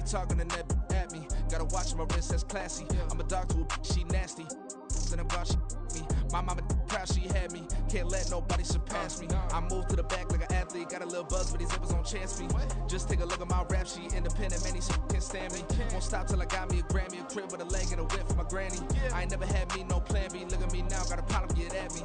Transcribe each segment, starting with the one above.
talking and that at me. Gotta watch my wrist, that's classy. I'm a dog to a she nasty. And I'm glad she me. My mama proud she had me. Can't let nobody surpass me. I move to the back like an athlete. Got a little buzz, but these zippers don't chance me. Just take a look at my rap sheet. Independent, man, these can't stand me. Won't stop till I got me a Grammy, a crib with a leg and a whip for my granny. I ain't never had me no plan B. Look at me now, got a problem, get at me.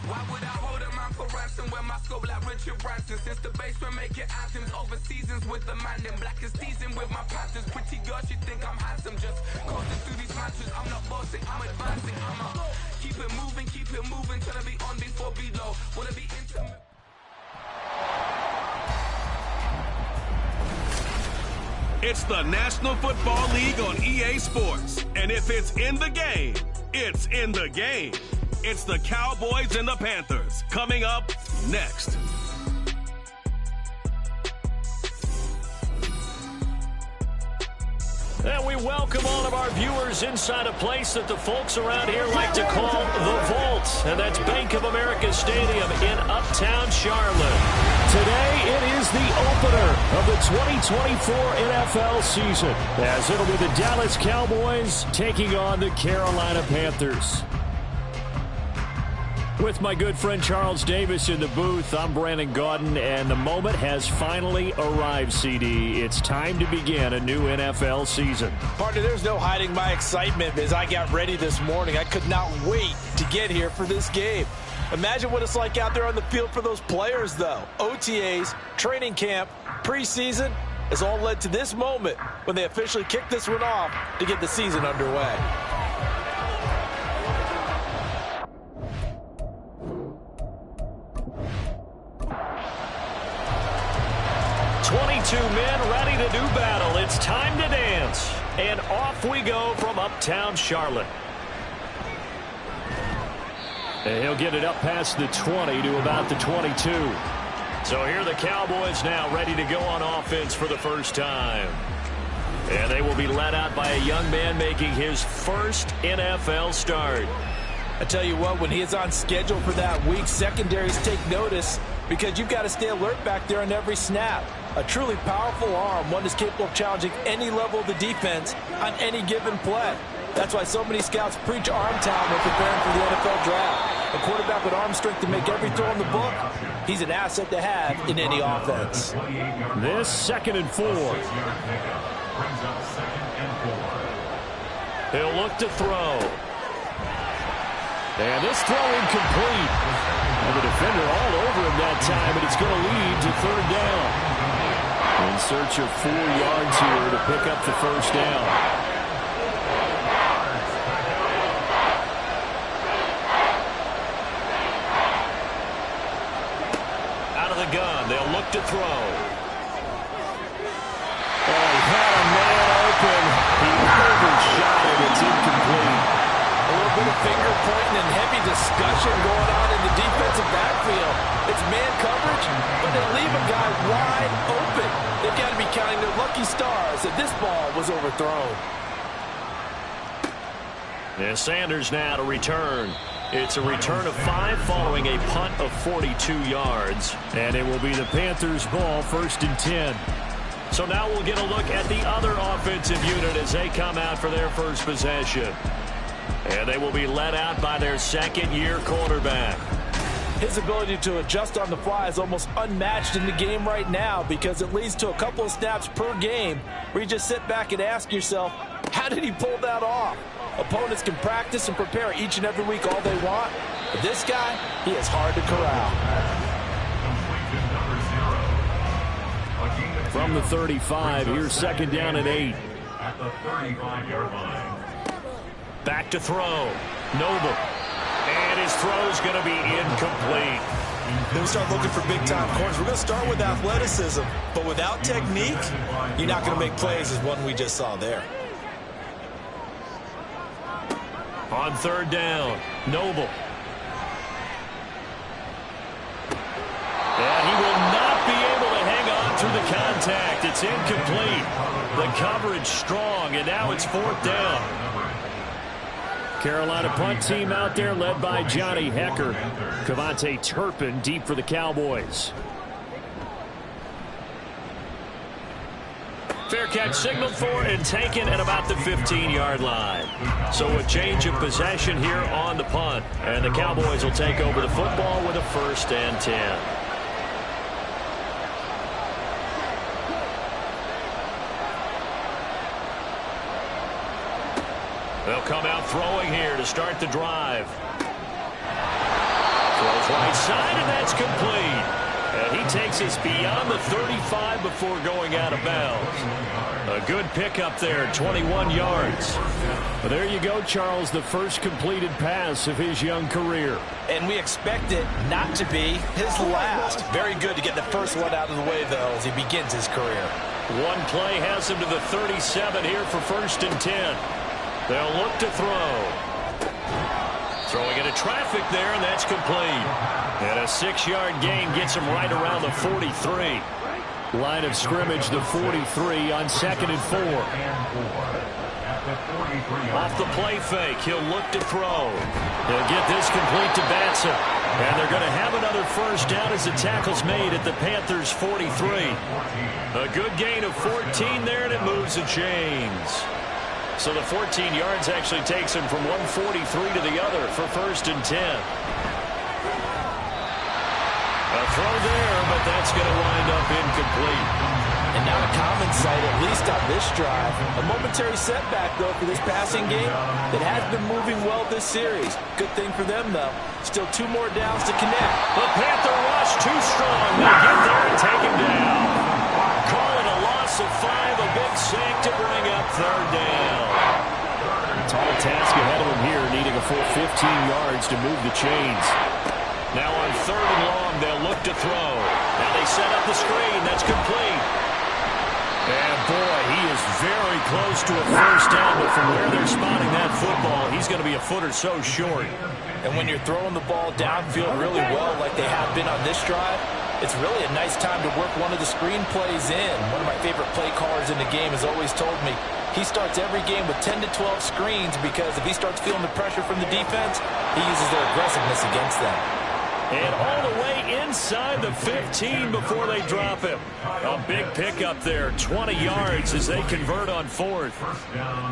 Why would I hold a man for ransom when my scope like Richard Branson? Since the basement making anthems over seasons with the man in black is teasing with my Panthers. Pretty girl, she think I'm handsome. Just coasting through these mantras. I'm not bossing, I'm advancing. Keep it moving, trying to be on before below. Wanna be intimate. It's the National Football League on EA Sports. And if it's in the game, it's in the game. It's the Cowboys and the Panthers coming up next. And we welcome all of our viewers inside a place that the folks around here like to call the Vault. And that's Bank of America Stadium in Uptown Charlotte. Today, it is the opener of the 2024 NFL season, as it'll be the Dallas Cowboys taking on the Carolina Panthers. With my good friend Charles Davis in the booth, I'm Brandon Gaudin, and the moment has finally arrived, CD. It's time to begin a new NFL season. Partner, there's no hiding my excitement as I got ready this morning. I could not wait to get here for this game. Imagine what it's like out there on the field for those players, though. OTAs, training camp, preseason has all led to this moment when they officially kick this one off to get the season underway. 22 men ready to do battle. It's time to dance. And off we go from Uptown Charlotte. And he'll get it up past the 20 to about the 22. So here are the Cowboys now ready to go on offense for the first time. And they will be led out by a young man making his first NFL start. I tell you what, when he is on schedule for that week, secondaries take notice because you've got to stay alert back there on every snap. A truly powerful arm, one is capable of challenging any level of the defense on any given play. That's why so many scouts preach arm talent when preparing for the NFL draft. A quarterback with arm strength to make every throw in the book, he's an asset to have in any offense. This 2nd and 4. He'll look to throw. And this throw incomplete. And the defender all over him that time, and it's going to lead to 3rd down. In search of 4 yards here to pick up the first down. Out of the gun, they'll look to throw. Oh, he had a man open. He overshot it. It's incomplete. A little bit of finger pointing and heavy discussion going on in the defensive backfield. It's man coverage, but they leave a guy wide open. They've got to be counting their lucky stars that this ball was overthrown. And Sanders now to return. It's a return of 5 following a punt of 42 yards. And it will be the Panthers' ball, 1st and 10. So now we'll get a look at the other offensive unit as they come out for their first possession. And they will be led out by their 2nd-year quarterback. His ability to adjust on the fly is almost unmatched in the game right now because it leads to a couple of snaps per game where you just sit back and ask yourself, how did he pull that off? Opponents can practice and prepare each and every week all they want, but this guy, he is hard to corral. From the 35, here's 2nd down and 8. At the 35-yard line. Back to throw. Noble. And his throw's going to be incomplete. Then we start looking for big-time corners. We're going to start with athleticism, but without technique, you're not going to make plays as one we just saw there. On third down, Noble. And he will not be able to hang on through the contact. It's incomplete. The coverage strong, and now it's fourth down. Carolina punt team out there led by Johnny Hecker. Cavante Turpin deep for the Cowboys. Fair catch signaled for and taken at about the 15-yard line. So a change of possession here on the punt. And the Cowboys will take over the football with a 1st and 10. They'll come out throwing here to start the drive. Throws right side, and that's complete. And he takes us beyond the 35 before going out of bounds. A good pickup there, 21 yards. Well, there you go, Charles, the first completed pass of his young career. And we expect it not to be his last. Very good to get the first one out of the way, though, as he begins his career. One play has him to the 37 here for 1st and 10. They'll look to throw. Throwing into traffic there, and that's complete. And a 6-yard gain gets him right around the 43. Line of scrimmage, the 43 on 2nd and 4. Off the play fake, he'll look to throw. He'll get this complete to Batson. And they're going to have another 1st down as the tackle's made at the Panthers' 43. A good gain of 14 there, and it moves the chains. So the 14 yards actually takes him from 143 to the other for 1st and 10. A throw there, but that's going to wind up incomplete. And not a common sight, at least on this drive. A momentary setback, though, for this passing game that has been moving well this series. Good thing for them, though. Still 2 more downs to connect. The Panther rush too strong. They get there and take him down. Call it a loss of 5, a big sack to bring up 3rd down. Tall task ahead of him here, needing a full 15 yards to move the chains. Now on 3rd and long, they'll look to throw. Now they set up the screen. That's complete. And boy, he is very close to a 1st down, but from where they're spotting that football, he's going to be a foot or so short. And when you're throwing the ball downfield really well like they have been on this drive, it's really a nice time to work one of the screen plays in. One of my favorite play callers in the game has always told me he starts every game with 10 to 12 screens because if he starts feeling the pressure from the defense, he uses their aggressiveness against them. And all the way inside the 15 before they drop him. A big pickup there, 20 yards as they convert on 4th.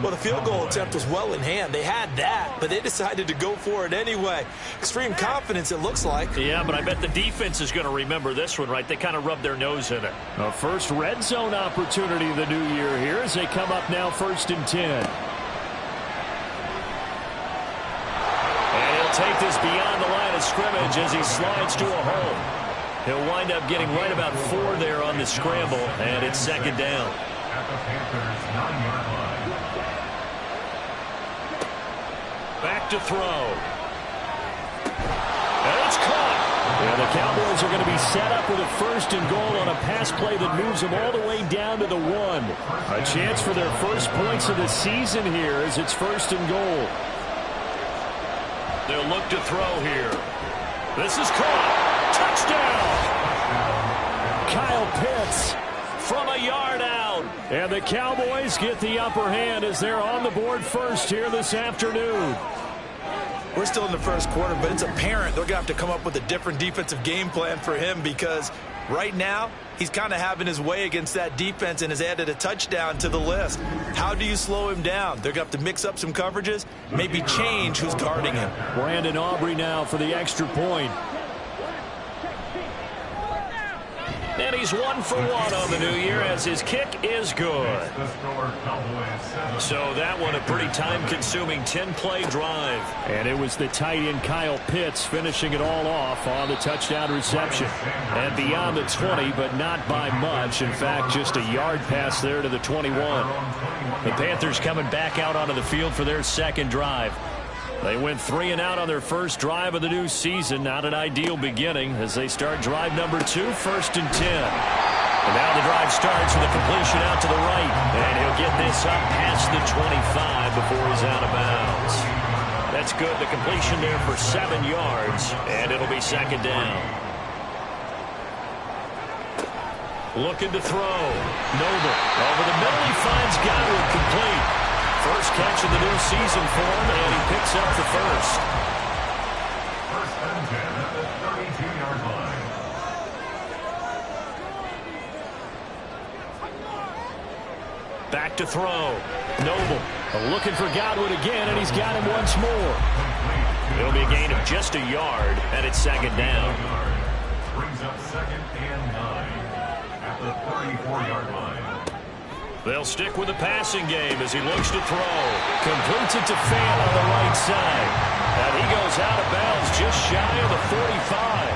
Well, the field goal attempt was well in hand. They had that, but they decided to go for it anyway. Extreme confidence, it looks like. Yeah, but I bet the defense is going to remember this one, right? They kind of rubbed their nose in it. A first red zone opportunity of the new year here as they come up now 1st and 10. Take this beyond the line of scrimmage as he slides to a hole. He'll wind up getting right about 4 there on the scramble, and it's 2nd down. Back to throw. And it's caught. And the Cowboys are going to be set up with a 1st and goal on a pass play that moves them all the way down to the 1. A chance for their first points of the season here as it's 1st and goal. They'll look to throw here. This is caught. Touchdown! Kyle Pitts from a yard out. And the Cowboys get the upper hand as they're on the board first here this afternoon. We're still in the 1st quarter, but it's apparent they're going to have to come up with a different defensive game plan for him because right now he's kind of having his way against that defense and has added a touchdown to the list. How do you slow him down? They're going to have to mix up some coverages, maybe change who's guarding him. Brandon Aubrey now for the extra point. And he's 1 for 1 on the new year as his kick is good. So that one a pretty time-consuming 10-play drive. And it was the tight end Kyle Pitts finishing it all off on the touchdown reception. And beyond the 20, but not by much. In fact, just a yard pass there to the 21. The Panthers coming back out onto the field for their 2nd drive. They went 3 and out on their first drive of the new season. Not an ideal beginning as they start drive number 2, 1st and 10. And now the drive starts with a completion out to the right. And he'll get this up past the 25 before he's out of bounds. That's good. The completion there for 7 yards, and it'll be second down. Looking to throw. Noble. Over the middle, he finds Godwin complete. First catch of the new season for him, and he picks up the first. First and 10 at the 32-yard line. Back to throw. Noble looking for Godwin again, and he's got him once more. It'll be a gain of just a yard, and it's second down. Brings up second and 9 at the 34-yard line. They'll stick with the passing game as he looks to throw. Completes it to Fant on the right side. And he goes out of bounds just shy of the 45.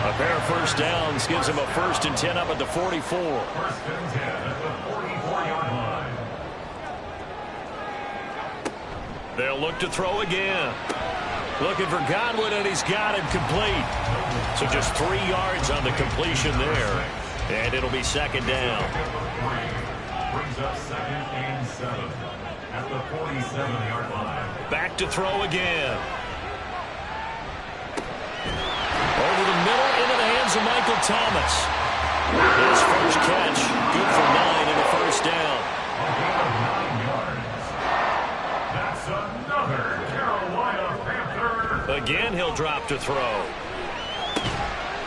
A pair of first downs gives him a 1st and 10 up at the 44. First and 10 at the 44-yard line. They'll look to throw again. Looking for Godwin, and he's got him complete. So just 3 yards on the completion there. And it'll be second down. Brings up second and 7 at the 47-yard line. Back to throw again. Over the middle into the hands of Michael Thomas. His first catch, good for 9 and a first down. A gain of 9 yards. That's another Carolina Panther. Again, he'll drop to throw.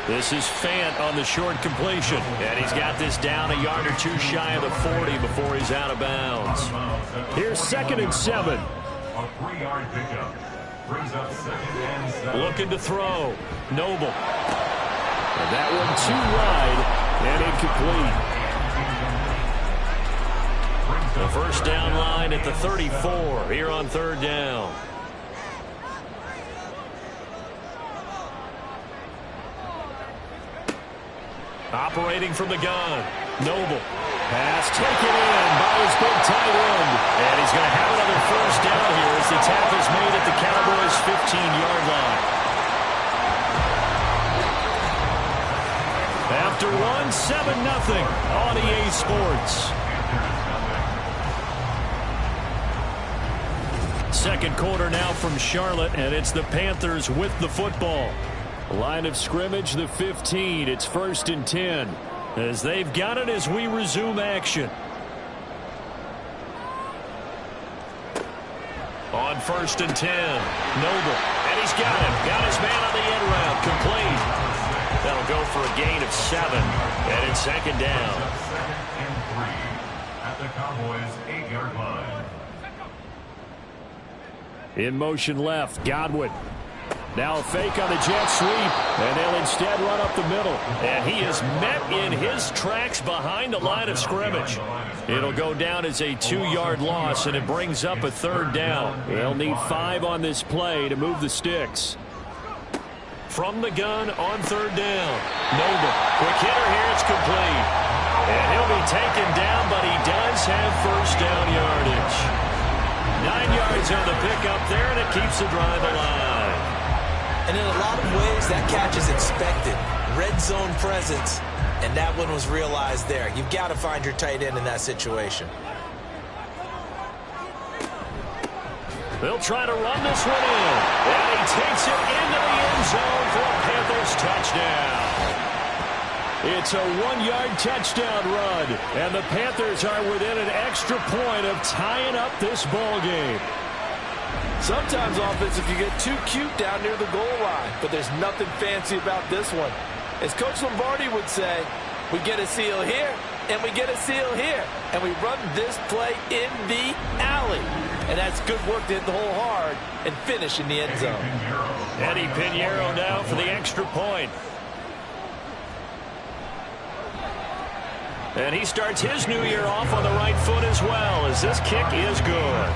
This is Fant on the short completion. And he's got this down a yard or two shy of the 40 before he's out of bounds. Here's second and 7. A 3-yard pickup. Brings up second and 7. Looking to throw. Noble. And that one too wide and incomplete. The first down line at the 34 here on third down. Operating from the gun. Noble. Pass taken in by his big tight end. And he's going to have another first down here as the tackle's made at the Cowboys' 15-yard line. After one, 7-0 on EA Sports. Second quarter now from Charlotte, and it's the Panthers with the football. Line of scrimmage, the 15. It's 1st and 10 as they've got it as we resume action. On 1st and 10, Noble. And he's got him. Got his man on the end route. Complete. That'll go for a gain of 7. And it's second down. Second and 3 at the Cowboys' 8-yard line. In motion left, Godwin. Now a fake on the jet sweep, and they'll instead run up the middle. And he is met in his tracks behind the line of scrimmage. It'll go down as a 2-yard loss, and it brings up a third down. They'll need 5 on this play to move the sticks. From the gun on third down. Noble. Quick hitter here, it's complete. And he'll be taken down, but he does have first down yardage. 9 yards on the pickup there, and it keeps the drive alive. And in a lot of ways, that catch is expected. Red zone presence, and that one was realized there. You've got to find your tight end in that situation. They'll try to run this one in. And he takes it into the end zone for a Panthers touchdown. It's a 1-yard touchdown run, and the Panthers are within an extra point of tying up this ball game. Sometimes offensive, you get too cute down near the goal line, but there's nothing fancy about this one. As Coach Lombardi would say, we get a seal here, and we get a seal here, and we run this play in the alley. And that's good work to hit the hole hard and finish in the end zone. Eddie Pinheiro now for the extra point. And he starts his new year off on the right foot as well, as this kick is good.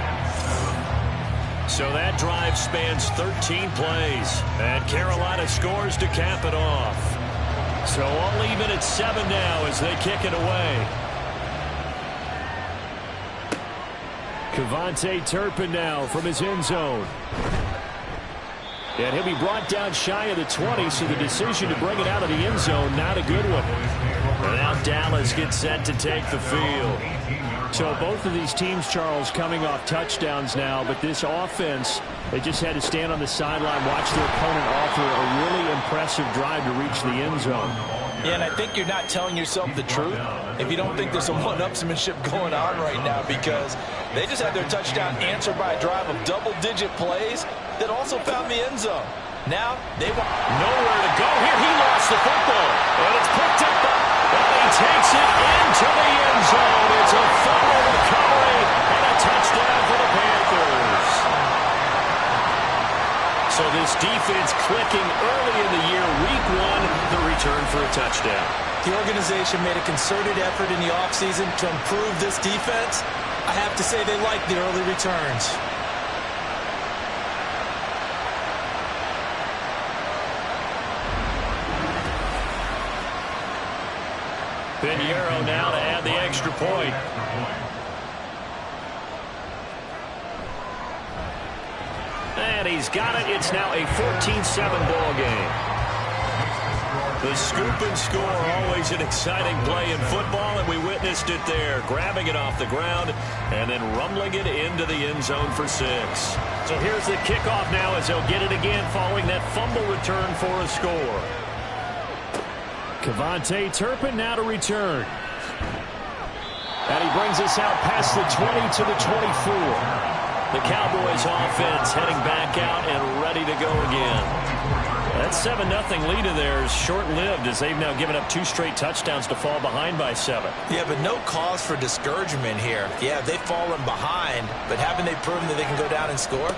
So that drive spans 13 plays, and Carolina scores to cap it off. So all even at 7 now as they kick it away. Kevontae Turpin now from his end zone. And he'll be brought down shy of the 20, so the decision to bring it out of the end zone, not a good one. And now Dallas gets set to take the field. So both of these teams, Charles, coming off touchdowns now, but this offense, they just had to stand on the sideline, watch their opponent offer a really impressive drive to reach the end zone. Yeah, and I think you're not telling yourself the truth if you don't think there's some one-upsmanship going on right now, because they just had their touchdown answered by a drive of double-digit plays that also found the end zone. Now they want nowhere to go here. He lost the football, and it's picked up, and he takes it into the end zone. It's a fumble recovery and a touchdown for the Panthers. So this defense clicking early in the year, week 1, the return for a touchdown. The organization made a concerted effort in the offseason to improve this defense. I have to say they like the early returns. Pinheiro now to add the extra point. And he's got it. It's now a 14-7 ball game. The scoop and score, always an exciting play in football, and we witnessed it there. Grabbing it off the ground and then rumbling it into the end zone for 6. So here's the kickoff now as they'll get it again following that fumble return for a score. Kevontae Turpin now to return. And he brings us out past the 20 to the 24. The Cowboys offense heading back out and ready to go again. That 7-0 lead of theirs short-lived as they've now given up 2 straight touchdowns to fall behind by 7. Yeah, but no cause for discouragement here. Yeah, they've fallen behind, but haven't they proven that they can go down and score?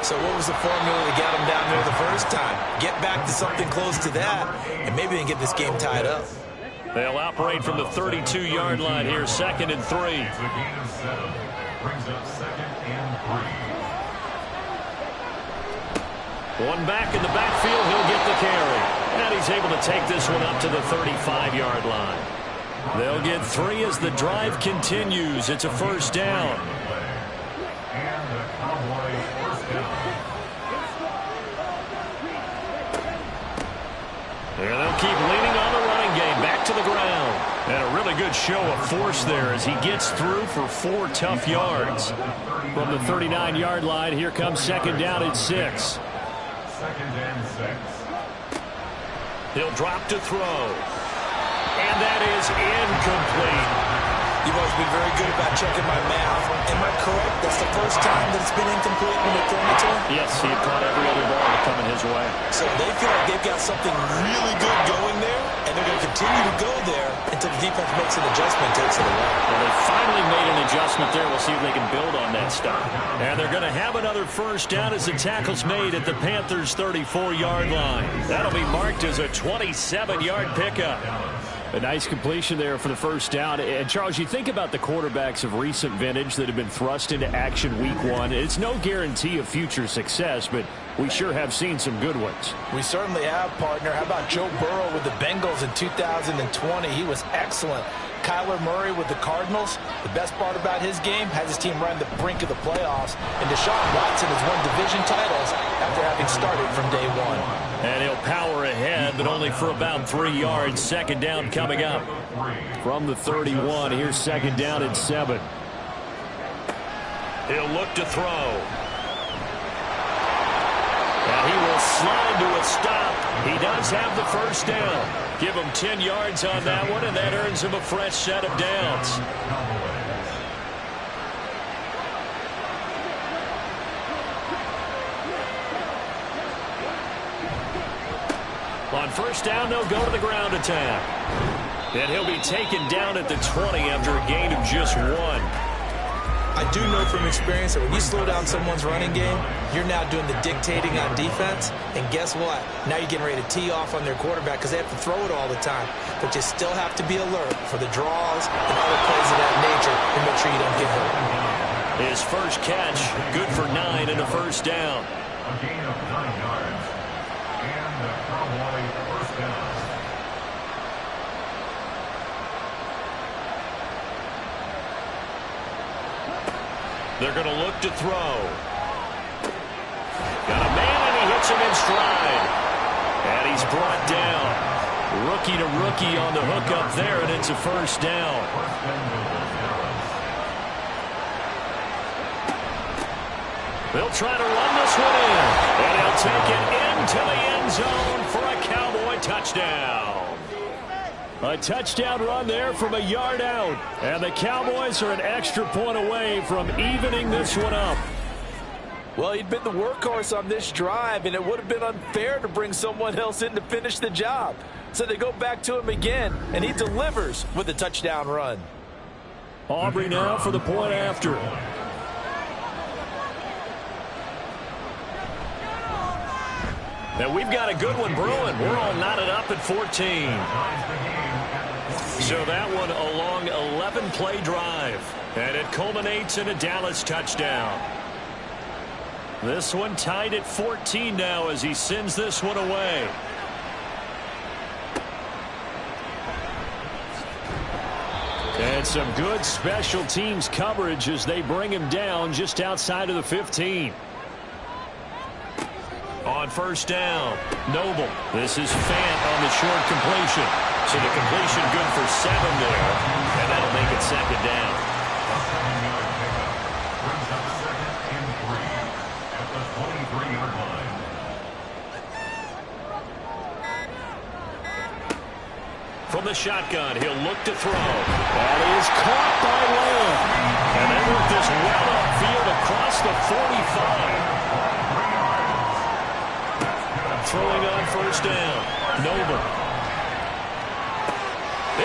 So what was the formula to get them down there the first time? Get back to something close to that, and maybe they can get this game tied up. They'll operate from the 32-yard line here, 2nd and 3. Brings up 2nd and 3. One back in the backfield, he'll get the carry. And he's able to take this one up to the 35-yard line. They'll get 3 as the drive continues. It's a first down. And the Cowboys first down. And they'll keep leaning on the running game. Back to the ground. And a really good show of force there as he gets through for 4 tough yards. From the 39-yard line, here comes 2nd down at 6. 2nd and 6. He'll drop to throw. And that is incomplete. You've always been very good about checking my math. Am I correct? That's the first time that it's been incomplete when they're throwing it to him? Yes, he had caught every other ball coming his way. So they feel like they've got something really good going there, and they're going to continue to go there until the defense makes an adjustment, takes it away. Well, they finally made an adjustment there. We'll see if they can build on that stuff. And they're going to have another first down as the tackle's made at the Panthers' 34-yard line. That'll be marked as a 27-yard pickup. A nice completion there for the first down. And, Charles, you think about the quarterbacks of recent vintage that have been thrust into action week 1. It's no guarantee of future success, but we sure have seen some good ones. We certainly have, partner. How about Joe Burrow with the Bengals in 2020? He was excellent. Kyler Murray with the Cardinals. The best part about his game, has his team right on the brink of the playoffs. And Deshaun Watson has won division titles after having started from day 1. And he'll power ahead, but only for about 3 yards. 2nd down coming up. From the 31, here's 2nd down at 7. He'll look to throw. And he will slide to a stop. He does have the first down. Give him 10 yards on that one, and that earns him a fresh set of downs. On first down, they'll go to the ground attack. And he'll be taken down at the 20 after a gain of just 1. I do know from experience that when you slow down someone's running game, you're now doing the dictating on defense. And guess what? Now you're getting ready to tee off on their quarterback because they have to throw it all the time. But you still have to be alert for the draws and other plays of that nature and make sure you don't get hurt. His first catch, good for 9 and a first down. A gain of 9 yards. And the Cowboys first down. They're going to look to throw. Got a man, and he hits him in stride. And he's brought down. Rookie to rookie on the hook up there, and it's a first down. They'll try to run this one in, and he'll take it into the end zone for a Cowboy touchdown. A touchdown run there from a yard out, and the Cowboys are an extra point away from evening this one up. Well, he'd been the workhorse on this drive, and it would have been unfair to bring someone else in to finish the job. So they go back to him again, and he delivers with a touchdown run. Aubrey now for the point after. Now we've got a good one brewing. We're all knotted up at 14. So that one a long 11-play drive, and it culminates in a Dallas touchdown. This one tied at 14 now as he sends this one away. And some good special teams coverage as they bring him down just outside of the 15. On first down, Noble. This is Fant on the short completion. So the completion good for 7 there, and that'll make it second down. From the shotgun, he'll look to throw. That is caught by Lamb. And they work this well upfield across the 45. Throwing on first down. Noble.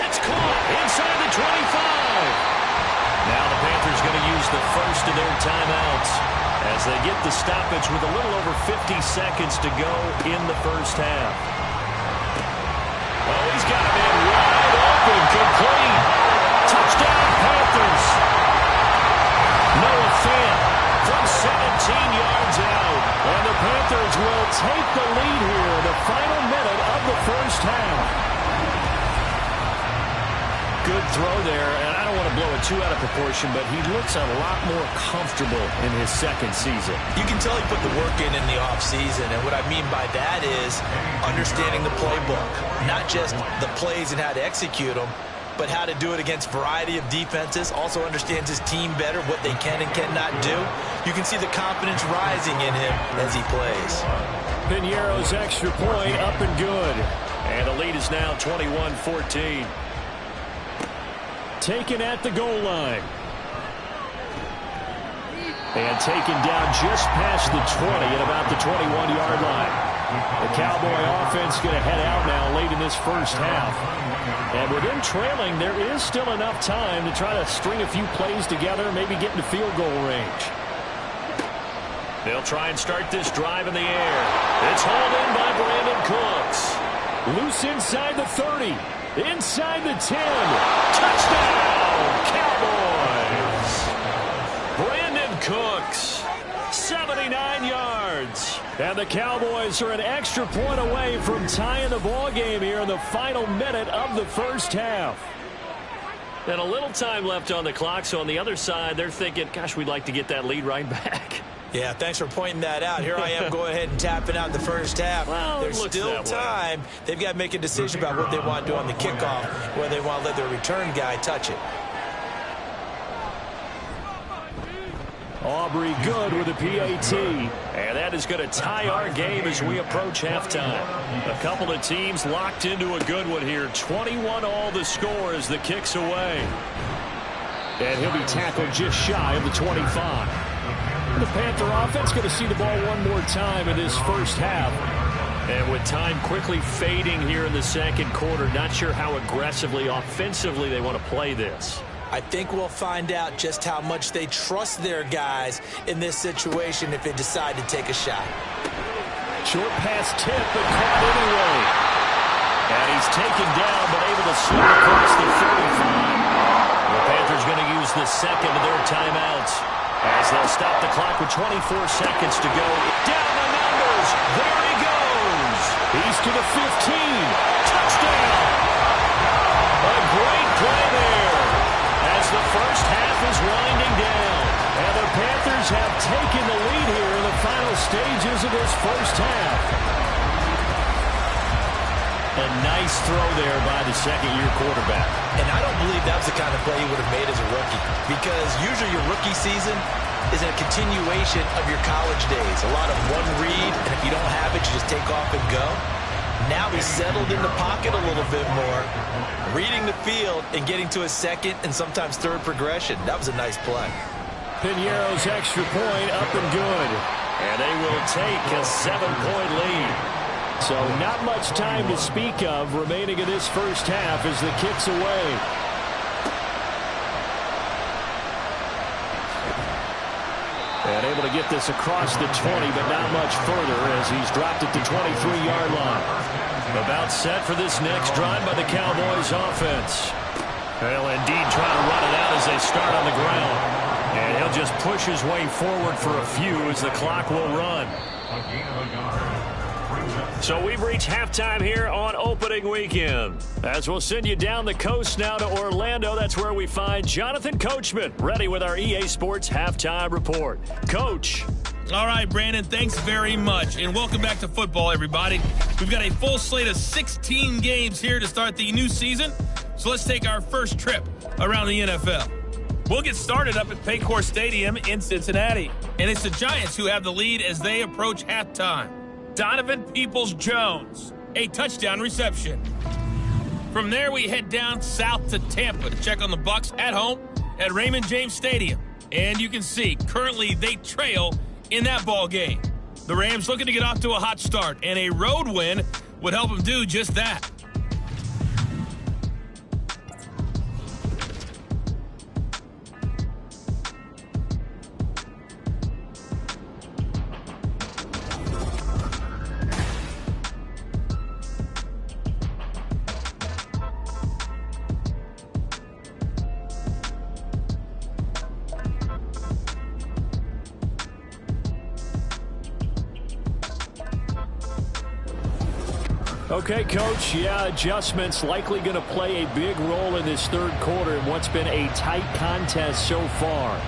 It's caught inside the 25. Now the Panthers going to use the first of their timeouts as they get the stoppage with a little over 50 seconds to go in the first half. Oh, he's got a man wide open, complete. Touchdown, Panthers. Noah Fant from 17 yards out. And the Panthers will take the lead here in the final minute of the first half. Good throw there, and I don't want to blow it too out of proportion, but he looks a lot more comfortable in his second season. You can tell he put the work in the offseason, and what I mean by that is understanding the playbook. Not just the plays and how to execute them, but how to do it against a variety of defenses. Also understands his team better, what they can and cannot do. You can see the confidence rising in him as he plays. Piñeiro's extra point up and good. And the lead is now 21-14. Taken at the goal line. And taken down just past the 20 at about the 21-yard line. The Cowboy offense going to head out now late in this first half. And with them trailing, there is still enough time to try to string a few plays together, maybe get into field goal range. They'll try and start this drive in the air. It's hauled in by Brandon Cooks. Loose inside the 30. Inside the 10. Touchdown, Cowboys. Brandon Cooks, 79 yards. And the Cowboys are an extra point away from tying the ball game here in the final minute of the first half. And a little time left on the clock, so on the other side, they're thinking, gosh, we'd like to get that lead right back. Yeah, thanks for pointing that out. Here I am going ahead and tapping out the first half. Well, there's still time. They've got to make a decision about what they want to do on the kickoff, whether they want to let their return guy touch it. Aubrey good with a PAT. And that is going to tie our game as we approach halftime. A couple of teams locked into a good one here. 21 all the score as the kick's away. And he'll be tackled just shy of the 25. The Panther offense going to see the ball one more time in this first half. And with time quickly fading here in the second quarter, not sure how aggressively, offensively they want to play this. I think we'll find out just how much they trust their guys in this situation if they decide to take a shot. Short pass tip, but caught anyway. And he's taken down, but able to slip across the 35. The Panthers going to use the second of their timeouts as they'll stop the clock with 24 seconds to go. Down the numbers. There he goes. He's to the 15. Touchdown. A great play there as the first half is winding down. And the Panthers have taken the lead here in the final stages of this first half. A nice throw there by the second-year quarterback. And I don't believe that was the kind of play he would have made as a rookie, because usually your rookie season is a continuation of your college days. A lot of one read, and if you don't have it, you just take off and go. Now he's settled in the pocket a little bit more, reading the field and getting to a second and sometimes third progression. That was a nice play. Piñeiro's extra point up and good. And they will take a 7-point lead. So not much time to speak of remaining in this first half as the kick's away. And able to get this across the 20, but not much further as he's dropped at the 23-yard line. About set for this next drive by the Cowboys offense. Well, indeed trying to run it out as they start on the ground. And he'll just push his way forward for a few as the clock will run. So we've reached halftime here on opening weekend. As we'll send you down the coast now to Orlando, that's where we find Jonathan Coachman ready with our EA Sports Halftime Report. Coach. All right, Brandon, thanks very much. And welcome back to football, everybody. We've got a full slate of 16 games here to start the new season. So let's take our first trip around the NFL. We'll get started up at Paycor Stadium in Cincinnati. And it's the Giants who have the lead as they approach halftime. Donovan Peoples-Jones, a touchdown reception. From there, we head down south to Tampa to check on the Bucs at home at Raymond James Stadium. And you can see, currently they trail in that ball game. The Rams looking to get off to a hot start, and a road win would help them do just that. Okay, Coach, adjustments likely going to play a big role in this third quarter in what's been a tight contest so far.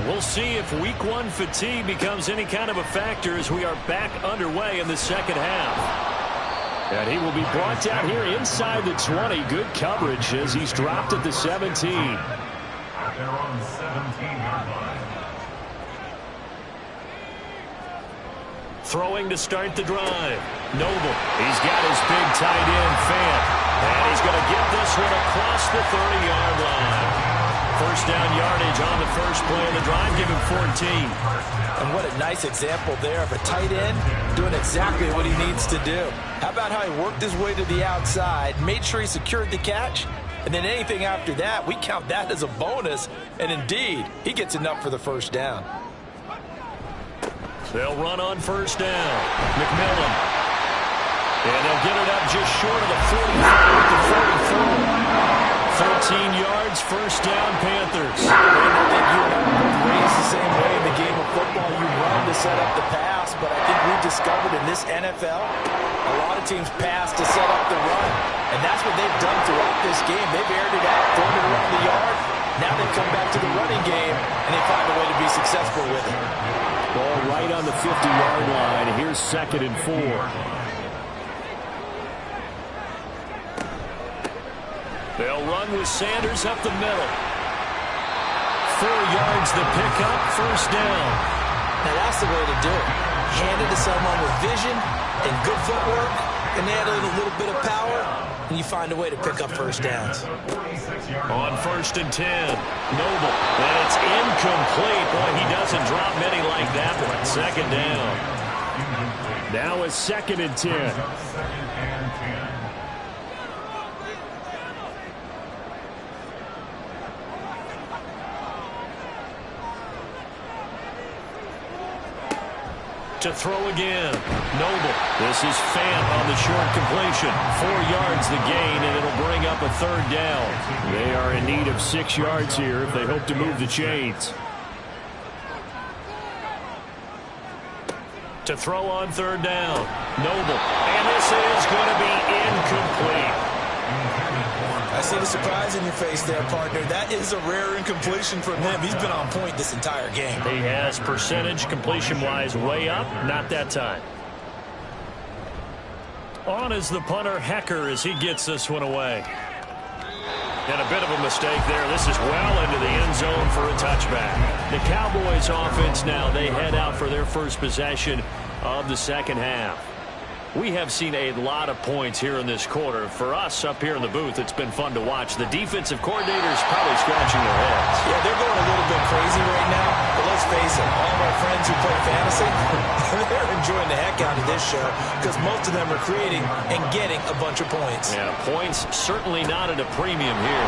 We'll see if week one fatigue becomes any kind of a factor as we are back underway in the second half. And he will be brought down here inside the 20. Good coverage as he's dropped at the 17. They're on the 17-yard line. Throwing to start the drive. Noble. He's got his big tight end, Fant. And he's going to get this one across the 30-yard line. First down yardage on the first play of the drive. Give him 14. And what a nice example there of a tight end doing exactly what he needs to do. How about how he worked his way to the outside, made sure he secured the catch, and then anything after that, we count that as a bonus. And indeed, he gets enough for the first down. They'll run on first down. McMillan. And they'll get it up just short of the 45 at the 44. 13 yards, first down, Panthers. I think you and I were both raised the same way in the game of football. You run to set up the pass, but I think we've discovered in this NFL, a lot of teams pass to set up the run. And that's what they've done throughout this game. They've aired it out, thrown it around the yard. Now they come back to the running game, and they find a way to be successful with it. Ball right on the 50-yard line. Here's 2nd and 4. They'll run with Sanders up the middle. 4 yards the pickup, first down. Now that's the way to do it. Hand it to someone with vision and good footwork, and add in a little bit of power, and you find a way to pick up first downs. On 1st and 10, Noble. And it's incomplete. Boy, he doesn't drop many like that one. Second down. Now it's 2nd and 10. To throw again. Noble. This is Fant on the short completion. 4 yards the gain, and it'll bring up a third down. They are in need of 6 yards here if they hope to move the chains. To throw on 3rd down. Noble. And this is going to be incomplete. I see the surprise in your face there, partner. That is a rare incompletion from him. He's been on point this entire game. He has percentage completion-wise way up. Not that time. On is the punter, Hecker, as he gets this one away. And a bit of a mistake there. This is well into the end zone for a touchback. The Cowboys offense now, they head out for their first possession of the second half. We have seen a lot of points here in this quarter. For us up here in the booth, it's been fun to watch. The defensive coordinators probably scratching their heads. Yeah, they're going a little bit crazy right now. But let's face it, all of our friends who play fantasy, they're enjoying the heck out of this show because most of them are creating and getting a bunch of points. Yeah, points certainly not at a premium here.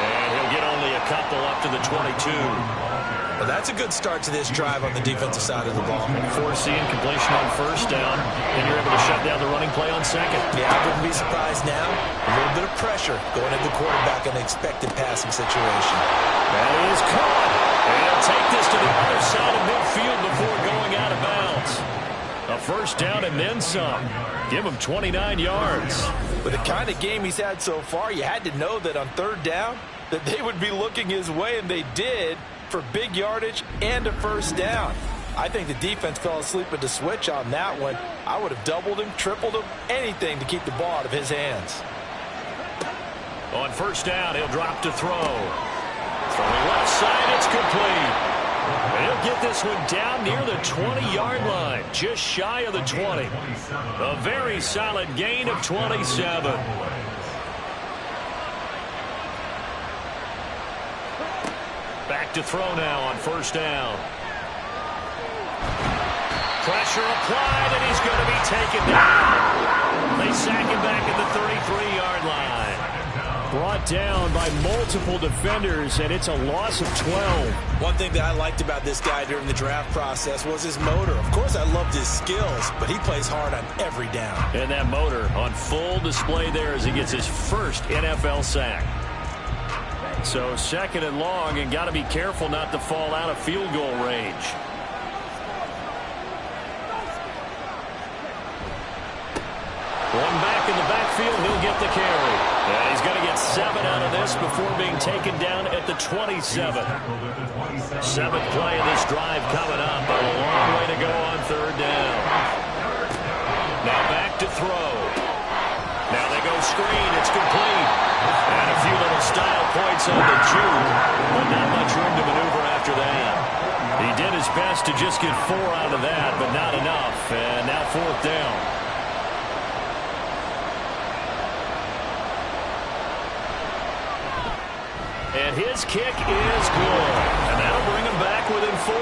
And he'll get only a couple up to the 22. Well, that's a good start to this drive on the defensive side of the ball. Force the incompletion on first down, and you're able to shut down the running play on second. Yeah, I wouldn't be surprised now. A little bit of pressure going into the quarterback in an expected passing situation. That is caught. And he'll take this to the other side of midfield before going out of bounds. A first down and then some. Give him 29 yards. With the kind of game he's had so far, you had to know that on third down that they would be looking his way, and they did, for big yardage and a first down. I think the defense fell asleep at the switch on that one. I would have doubled him, tripled him, anything to keep the ball out of his hands. On first down, he'll drop to throw. Throwing left side, it's complete. And he'll get this one down near the 20-yard line, just shy of the 20. A very solid gain of 27. Back to throw now on first down. Pressure applied, and he's going to be taken down. They sack him back at the 33-yard line. Brought down by multiple defenders, and it's a loss of 12. One thing that I liked about this guy during the draft process was his motor. Of course, I loved his skills, but he plays hard on every down. And that motor on full display there as he gets his first NFL sack. So second and long, and got to be careful not to fall out of field goal range. One back in the backfield, he'll get the carry. And he's going to get 7 out of this before being taken down at the 27. Seventh play of this drive coming up. A long way to go on third down. Now back to throw. Now they go screen. It's complete. And a few little style points on the juke, but not much room to maneuver after that. He did his best to just get 4 out of that, but not enough. And now fourth down. And his kick is good. And that'll bring him back within 4.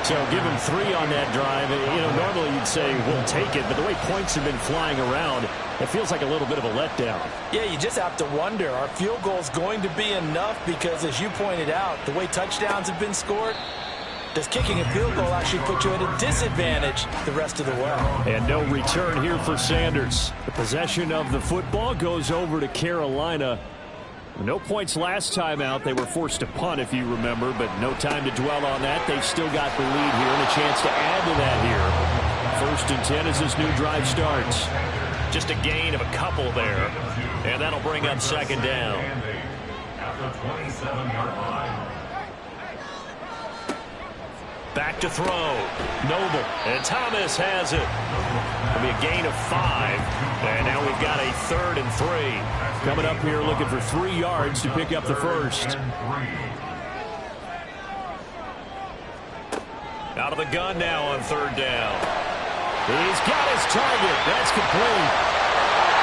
So give him 3 on that drive. You know, normally you'd say we'll take it, but the way points have been flying around, it feels like a little bit of a letdown. Yeah, you just have to wonder, are field goals going to be enough? Because as you pointed out, the way touchdowns have been scored, does kicking a field goal actually put you at a disadvantage the rest of the way? And no return here for Sanders. The possession of the football goes over to Carolina. No points last time out. They were forced to punt, if you remember, but no time to dwell on that. They've still got the lead here and a chance to add to that here. First and 10 as this new drive starts. Just a gain of a couple there, and that'll bring up second down. At the 27-yard line. Back to throw. Noble. And Thomas has it. It'll be a gain of 5. And now we've got a 3rd and 3. Coming up here looking for 3 yards to pick up the first. Out of the gun now on third down. He's got his target. That's complete.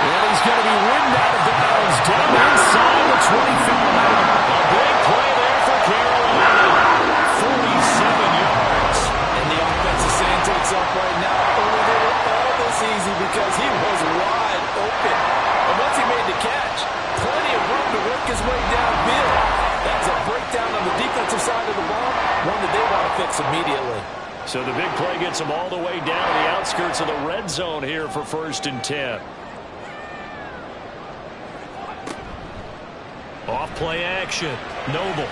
And he's going to be ridden out of bounds down inside the 25. A big play there for Carolina. 47 yards. And the offensive saying to itself right now, oh, they were all this easy because he was wide open. And once he made the catch, plenty of room to work his way downfield. That's a breakdown on the defensive side of the ball, one that they want to fix immediately. So the big play gets them all the way down to the outskirts of the red zone here for first and 10. Off play action. Noble.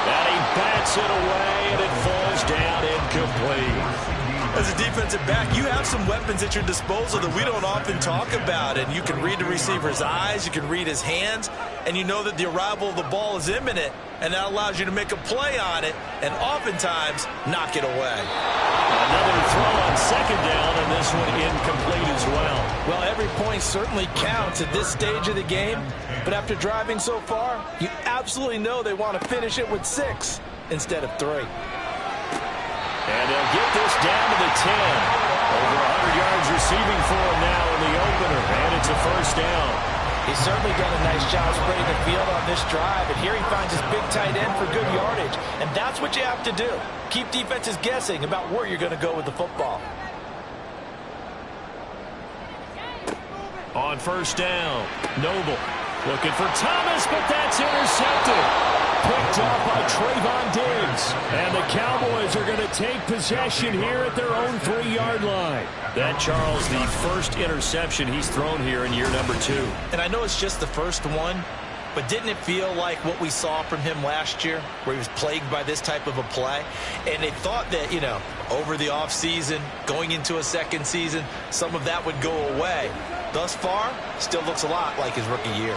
And he bats it away, and it falls down incomplete. As a defensive back, you have some weapons at your disposal that we don't often talk about. And you can read the receiver's eyes, you can read his hands, and you know that the arrival of the ball is imminent, and that allows you to make a play on it and oftentimes knock it away. Another throw on second down, and this this one incomplete as well. Well, every point certainly counts at this stage of the game, but after driving so far, you absolutely know they want to finish it with 6 instead of 3. And they'll get this down to the 10. Over 100 yards receiving for him now in the opener, and it's a first down. He's certainly done a nice job spreading the field on this drive, and here he finds his big tight end for good yardage, and that's what you have to do. Keep defenses guessing about where you're going to go with the football. On first down, Noble looking for Thomas, but that's intercepted. Picked up by Trayvon Diggs. And the Cowboys are going to take possession here at their own 3-yard line. That, Charles, the first interception he's thrown here in year number 2. And I know it's just the first one, but didn't it feel like what we saw from him last year, where he was plagued by this type of a play? And they thought that, over the offseason, going into a second season, some of that would go away. Thus far, still looks a lot like his rookie year.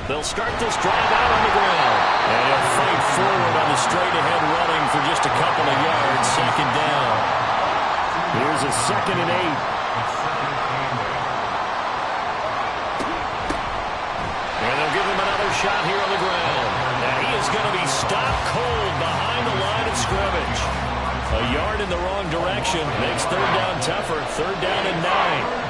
They'll start this drive out on the ground. And he'll fight forward on the straight-ahead running for just a couple of yards. Second down. Here's a 2nd and 8. And they'll give him another shot here on the ground. And he is going to be stopped cold behind the line of scrimmage. A yard in the wrong direction makes third down tougher. Third down and 9.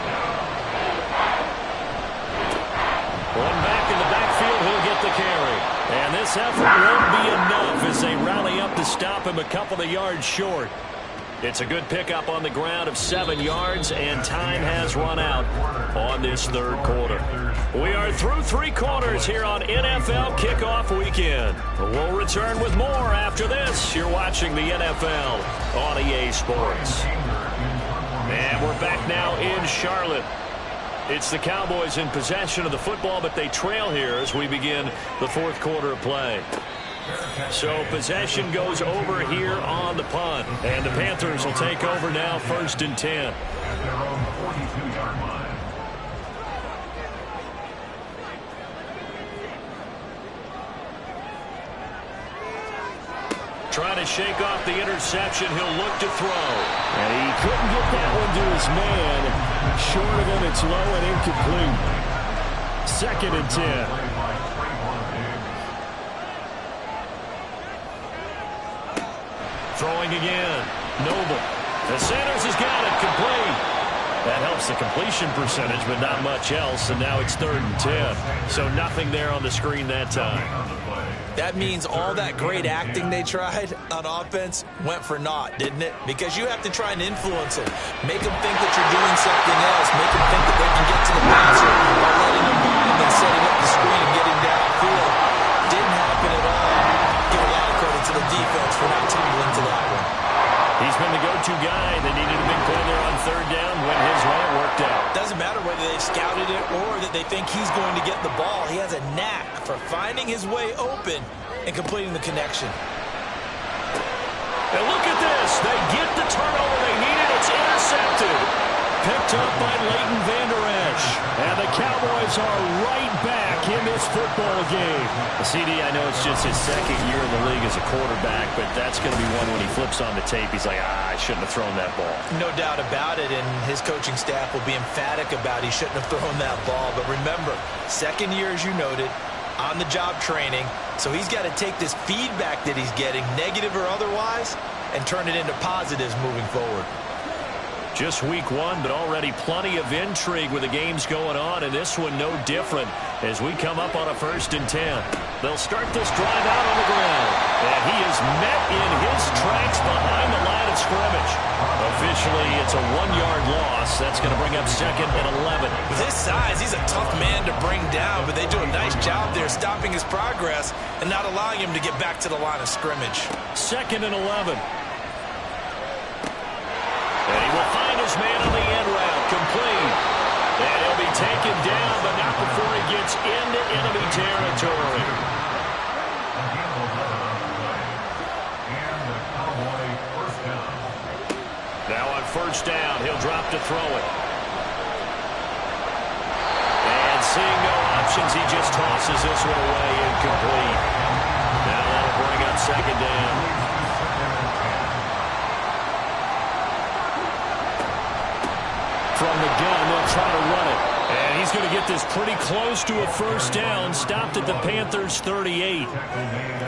One back in the backfield, he'll get the carry. And this effort won't be enough as they rally up to stop him a couple of yards short. It's a good pickup on the ground of 7 yards, and time has run out on this third quarter. We are through 3 quarters here on NFL Kickoff Weekend. We'll return with more after this. You're watching the NFL on EA Sports. And we're back now in Charlotte. It's the Cowboys in possession of the football, but they trail here as we begin the fourth quarter of play. So possession goes over here on the punt, and the Panthers will take over now, 1st and 10. At their own 42-yard line. Trying to shake off the interception, he'll look to throw. And he couldn't get that one to his man. Short of him, it's low and incomplete. 2nd and 10. Throwing again. Noble. The Sanders has got it. Complete. That helps the completion percentage, but not much else. And now it's 3rd and 10. So nothing there on the screen that time. That means all that great acting they tried on offense went for naught, didn't it? Because you have to try and influence them. Make them think that you're doing something else. Make them think that they can get to the passer by letting him go and then setting up the screen and getting downfield. Didn't happen at all. Give a lot of credit to the defense for not tumbling to that one. He's been the go-to guy that needed a big play there on 3rd down. Went his way, it worked out. Doesn't matter whether they've scouted it or that they think he's going to get the ball. He has a knack for finding his way open and completing the connection. And look at this. They get the turnover they needed. It's intercepted. Picked up by Leighton Vander Esch. And the Cowboys are right back in this football game. CD, I know it's just his 2nd year in the league as a quarterback, but that's going to be one when he flips on the tape. He's like, I shouldn't have thrown that ball. No doubt about it, and his coaching staff will be emphatic about he shouldn't have thrown that ball. But remember, 2nd year, as you noted, on-the-job training. So he's got to take this feedback that he's getting, negative or otherwise, and turn it into positives moving forward. Just week 1, but already plenty of intrigue with the games going on, and this one no different as we come up on a 1st and 10. They'll start this drive out on the ground, and he is met in his tracks behind the line of scrimmage. Officially, it's a 1-yard loss. That's going to bring up 2nd and 11. With his size, he's a tough man to bring down, but they do a nice job there stopping his progress and not allowing him to get back to the line of scrimmage. 2nd and 11. And he will find his man on the end route, complete. And he'll be taken down, but not before he gets into enemy territory. Now on 1st down, he'll drop to throw it. And seeing no options, he just tosses this one away, incomplete. Now that'll bring up 2nd down. gun. They'll try to run it. And he's going to get this pretty close to a first down. Stopped at the Panthers' 38.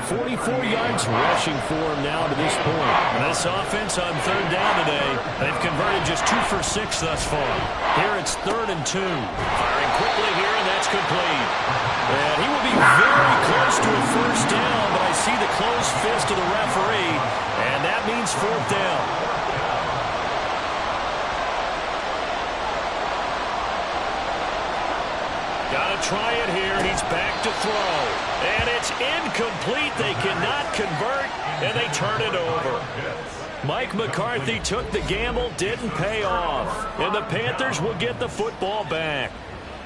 44 yards rushing for him now to this point. And this offense on third down today, they've converted just 2 for 6 thus far. Here it's 3rd and 2. Firing quickly here, and that's complete. And he will be very close to a first down, but I see the closed fist of the referee, and that means 4th down. Got to try it here, and he's back to throw. And it's incomplete. They cannot convert, and they turn it over. Mike McCarthy took the gamble, didn't pay off. And the Panthers will get the football back.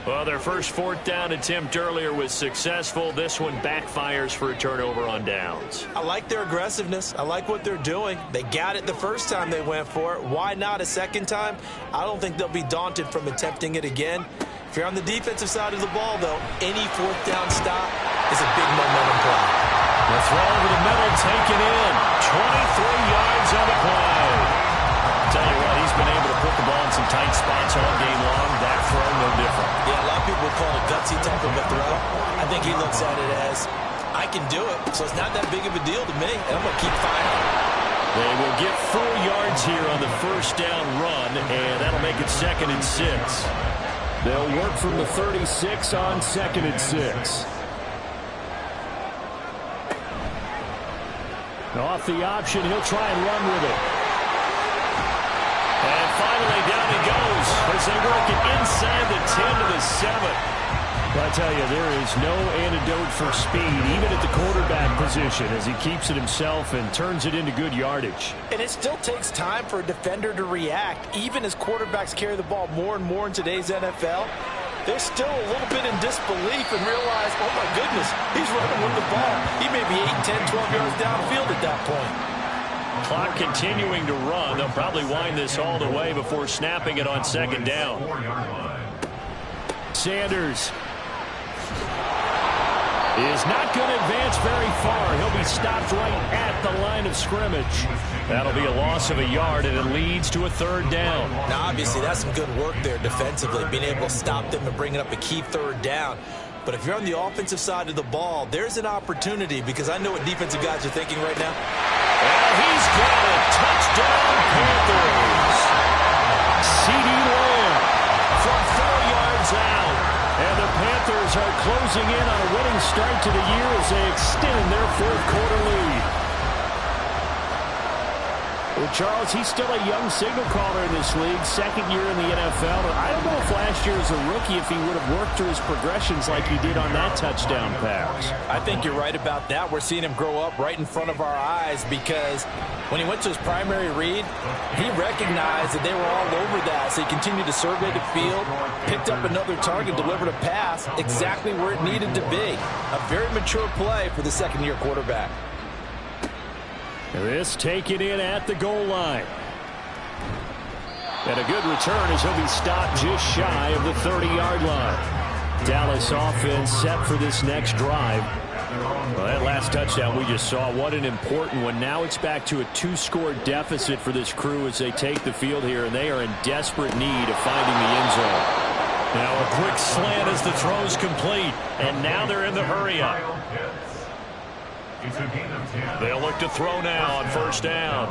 Well, their first 4th down attempt earlier was successful. This one backfires for a turnover on downs. I like their aggressiveness. I like what they're doing. They got it the first time they went for it. Why not a second time? I don't think they'll be daunted from attempting it again. If you're on the defensive side of the ball, though, any 4th down stop is a big momentum play. The throw over the middle, taken in. 23 yards on the play. Tell you what, he's been able to put the ball in some tight spots all game long. That throw, no different. Yeah, a lot of people would call it a gutsy type of a throw. I think he looks at it as, I can do it, so it's not that big of a deal to me, and I'm going to keep firing. They will get 4 yards here on the first down run, and that'll make it 2nd and 6. They'll work from the 36 on 2nd and 6. Off the option, he'll try and run with it. And finally down he goes as they work it inside the 10 to the 7. I tell you, there is no antidote for speed, even at the quarterback position, as he keeps it himself and turns it into good yardage. And it still takes time for a defender to react. Even as quarterbacks carry the ball more and more in today's NFL, they're still a little bit in disbelief and realize, oh my goodness, he's running with the ball. He may be 8, 10, 12 yards downfield at that point. Clock continuing to run. They'll probably wind this all the way before snapping it on 2nd down. Sanders is not going to advance very far. He'll be stopped right at the line of scrimmage. That'll be a loss of a yard, and it leads to a 3rd down. Now, obviously, that's some good work there defensively, being able to stop them and bringing up a key 3rd down. But if you're on the offensive side of the ball, there's an opportunity, because I know what defensive guys are thinking right now. And he's got a touchdown, Panthers. C.D. Lamb from 4 yards out. And the Panthers are closing in on a winning start to the year as they extend their 4th quarter lead. Well, Charles, he's still a young signal caller in this league, 2nd year in the NFL. I don't know if last year as a rookie if he would have worked through his progressions like he did on that touchdown pass. I think you're right about that. We're seeing him grow up right in front of our eyes, because when he went to his primary read, he recognized that they were all over that. So he continued to survey the field, picked up another target, delivered a pass exactly where it needed to be. A very mature play for the 2nd-year quarterback. This taken in at the goal line. And a good return as he'll be stopped just shy of the 30-yard line. Dallas offense set for this next drive. Well, that last touchdown we just saw, what an important one. Now it's back to a 2-score deficit for this crew as they take the field here, and they are in desperate need of finding the end zone. Now a quick slant as the throw's complete, and now they're in the hurry-up. They'll look to throw now on 1st down.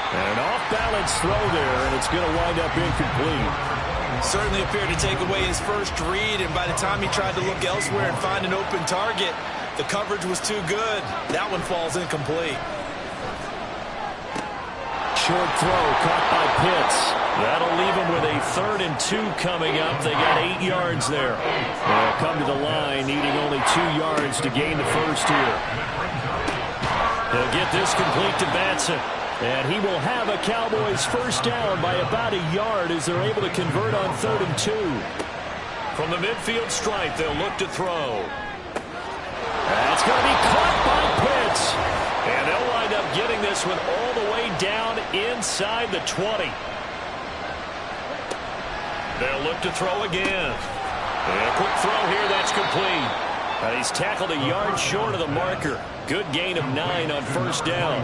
And an off-balance throw there, and it's going to wind up incomplete. Certainly appeared to take away his first read, and by the time he tried to look elsewhere and find an open target, the coverage was too good. That one falls incomplete. Short throw caught by Pitts. That'll leave them with a 3rd and 2 coming up. They got 8 yards there. They'll come to the line needing only 2 yards to gain the first here. They'll get this complete to Batson. And he will have a Cowboys first down by about a yard as they're able to convert on 3rd and 2. From the midfield stripe, they'll look to throw. That's going to be caught by Pitts. And they'll wind up getting this one all the way down inside the 20. They'll look to throw again. And a quick throw here, that's complete. And he's tackled a yard short of the marker. Good gain of 9 on 1st down.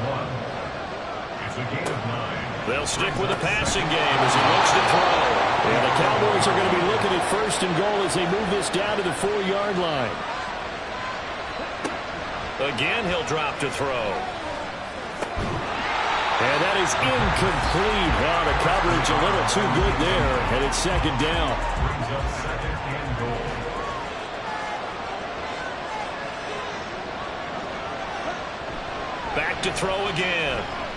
They'll stick with the passing game as he looks to throw. And the Cowboys are going to be looking at 1st and goal as they move this down to the 4-yard line. Again, he'll drop to throw. And that is incomplete. Now the coverage a little too good there, and it's 2nd down. Brings up 2nd and goal. Back to throw again.